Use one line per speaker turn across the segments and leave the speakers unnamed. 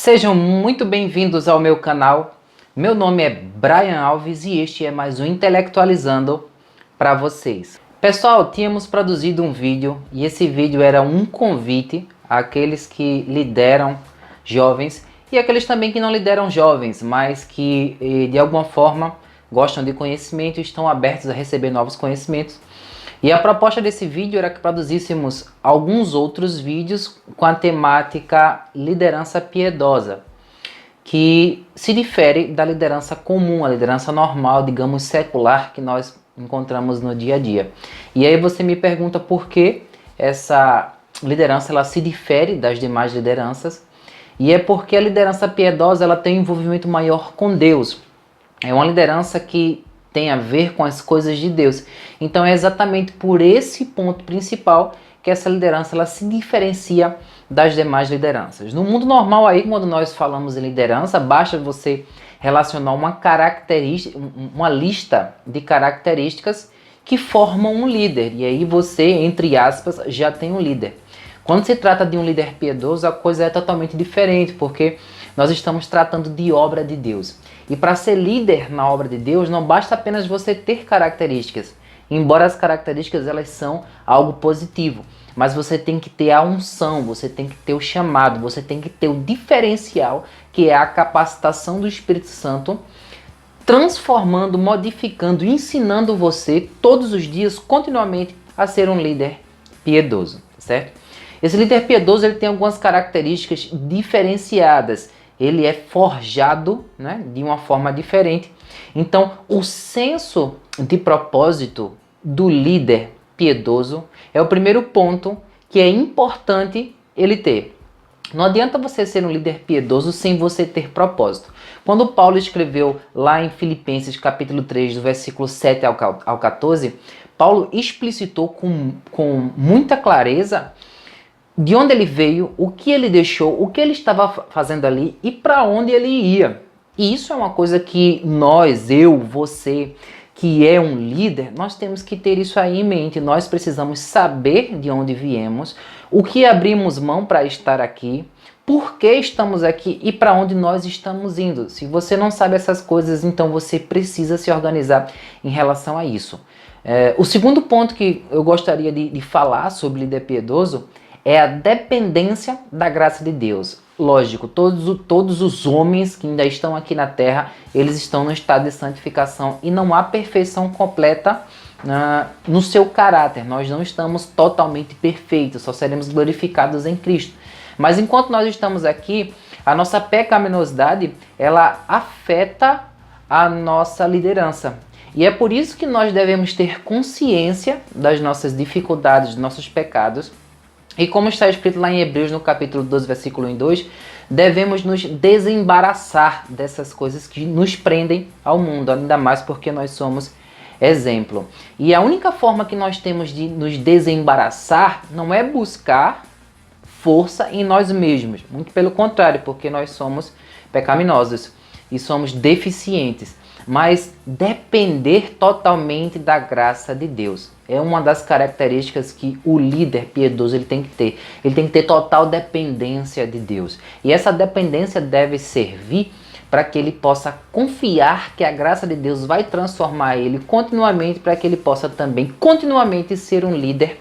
Sejam muito bem-vindos ao meu canal. Meu nome é Brian Alves e este é mais um Intelectualizando para vocês. Pessoal, tínhamos produzido um vídeo e esse vídeo era um convite àqueles que lideram jovens e aqueles também que não lideram jovens, mas que de alguma forma gostam de conhecimento e estão abertos a receber novos conhecimentos. E a proposta desse vídeo era que produzíssemos alguns outros vídeos com a temática liderança piedosa, que se difere da liderança comum, a liderança normal, digamos secular, que nós encontramos no dia a dia. E aí você me pergunta por que essa liderança ela se difere das demais lideranças, e é porque a liderança piedosa ela tem um envolvimento maior com Deus. É uma liderança que tem a ver com as coisas de Deus. Então é exatamente por esse ponto principal que essa liderança ela se diferencia das demais lideranças. No mundo normal aí, quando nós falamos em liderança, basta você relacionar uma característica, uma lista de características que formam um líder. E aí você, entre aspas, já tem um líder. Quando se trata de um líder piedoso, a coisa é totalmente diferente, porque nós estamos tratando de obra de Deus. E para ser líder na obra de Deus, não basta apenas você ter características. Embora as características elas são algo positivo, mas você tem que ter a unção, você tem que ter o chamado, você tem que ter o diferencial, que é a capacitação do Espírito Santo, transformando, modificando, ensinando você todos os dias, continuamente, a ser um líder piedoso, certo? Esse líder piedoso ele tem algumas características diferenciadas. Ele é forjado, né, de uma forma diferente. Então, o senso de propósito do líder piedoso é o primeiro ponto que é importante ele ter. Não adianta você ser um líder piedoso sem você ter propósito. Quando Paulo escreveu lá em Filipenses capítulo 3, do versículo 7 ao 14, Paulo explicitou com muita clareza de onde ele veio, o que ele deixou, o que ele estava fazendo ali e para onde ele ia. E isso é uma coisa que nós, eu, você, que é um líder, nós temos que ter isso aí em mente. Nós precisamos saber de onde viemos, o que abrimos mão para estar aqui, por que estamos aqui e para onde nós estamos indo. Se você não sabe essas coisas, então você precisa se organizar em relação a isso. O segundo ponto que eu gostaria de falar sobre líder piedoso é a dependência da graça de Deus. Lógico, todos os homens que ainda estão aqui na terra, eles estão no estado de santificação e não há perfeição completa no seu caráter. Nós não estamos totalmente perfeitos, só seremos glorificados em Cristo. Mas enquanto nós estamos aqui, a nossa pecaminosidade, ela afeta a nossa liderança. E é por isso que nós devemos ter consciência das nossas dificuldades, dos nossos pecados. E como está escrito lá em Hebreus, no capítulo 12, versículo 1 e 2, devemos nos desembaraçar dessas coisas que nos prendem ao mundo, ainda mais porque nós somos exemplo. E a única forma que nós temos de nos desembaraçar não é buscar força em nós mesmos, muito pelo contrário, porque nós somos pecaminosos e somos deficientes, mas depender totalmente da graça de Deus. É uma das características que o líder piedoso ele tem que ter. Ele tem que ter total dependência de Deus. E essa dependência deve servir para que ele possa confiar que a graça de Deus vai transformar ele continuamente, para que ele possa também continuamente ser um líder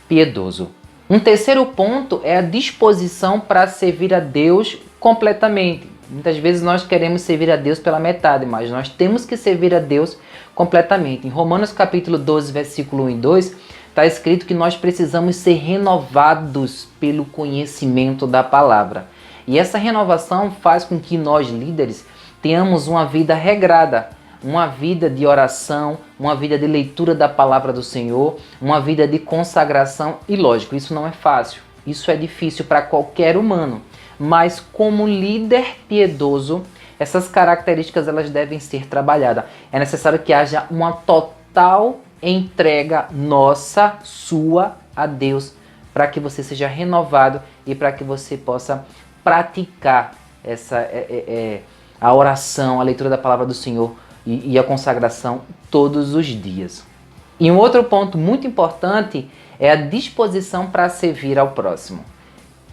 piedoso. Um terceiro ponto é a disposição para servir a Deus completamente. Muitas vezes nós queremos servir a Deus pela metade, mas nós temos que servir a Deus completamente. Em Romanos capítulo 12, versículo 1 e 2, está escrito que nós precisamos ser renovados pelo conhecimento da palavra. E essa renovação faz com que nós, líderes, tenhamos uma vida regrada, uma vida de oração, uma vida de leitura da palavra do Senhor, uma vida de consagração. E lógico, isso não é fácil, isso é difícil para qualquer humano. Mas como líder piedoso, essas características elas devem ser trabalhadas. É necessário que haja uma total entrega nossa, sua, a Deus, para que você seja renovado e para que você possa praticar a oração, a leitura da palavra do Senhor e a consagração todos os dias. E um outro ponto muito importante é a disposição para servir ao próximo.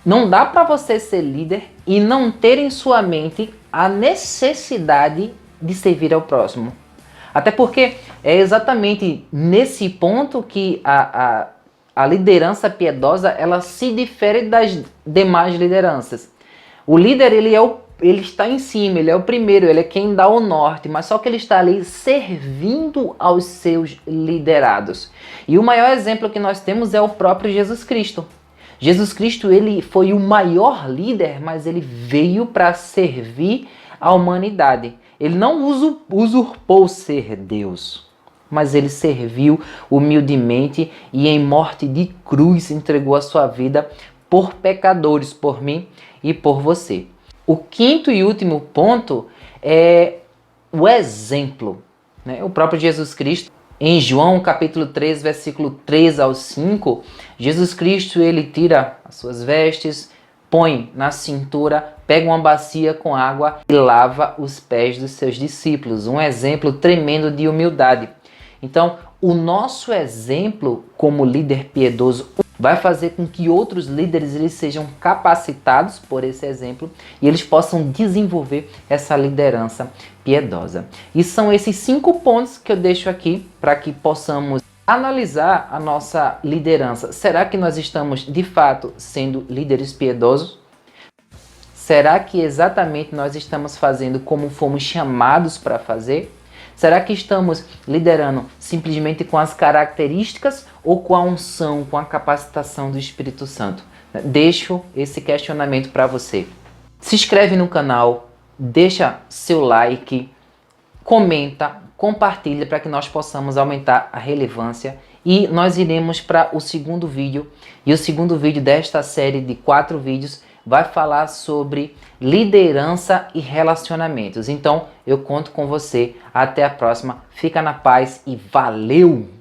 Não dá para você ser líder e não ter em sua mente a necessidade de servir ao próximo. Até porque é exatamente nesse ponto que a liderança piedosa ela se difere das demais lideranças. O líder ele está em cima, ele é o primeiro, ele é quem dá o norte, mas só que ele está ali servindo aos seus liderados. E o maior exemplo que nós temos é o próprio Jesus Cristo. Jesus Cristo ele foi o maior líder, mas ele veio para servir a humanidade. Ele não usurpou ser Deus, mas ele serviu humildemente e em morte de cruz entregou a sua vida por pecadores, por mim e por você. O quinto e último ponto é o exemplo, né? O próprio Jesus Cristo, em João capítulo 3, versículo 3 ao 5, Jesus Cristo ele tira as suas vestes, põe na cintura, pega uma bacia com água e lava os pés dos seus discípulos. Um exemplo tremendo de humildade. Então, o nosso exemplo como líder piedoso vai fazer com que outros líderes eles sejam capacitados por esse exemplo e eles possam desenvolver essa liderança piedosa. E são esses 5 pontos que eu deixo aqui para que possamos analisar a nossa liderança. Será que nós estamos de fato sendo líderes piedosos? Será que exatamente nós estamos fazendo como fomos chamados para fazer? Será que estamos liderando simplesmente com as características ou com a unção, com a capacitação do Espírito Santo? Deixo esse questionamento para você. Se inscreve no canal, deixa seu like, comenta, compartilha para que nós possamos aumentar a relevância e nós iremos para o segundo vídeo. E o segundo vídeo desta série de 4 vídeos vai falar sobre liderança e relacionamentos. Então, eu conto com você. Até a próxima. Fica na paz e valeu!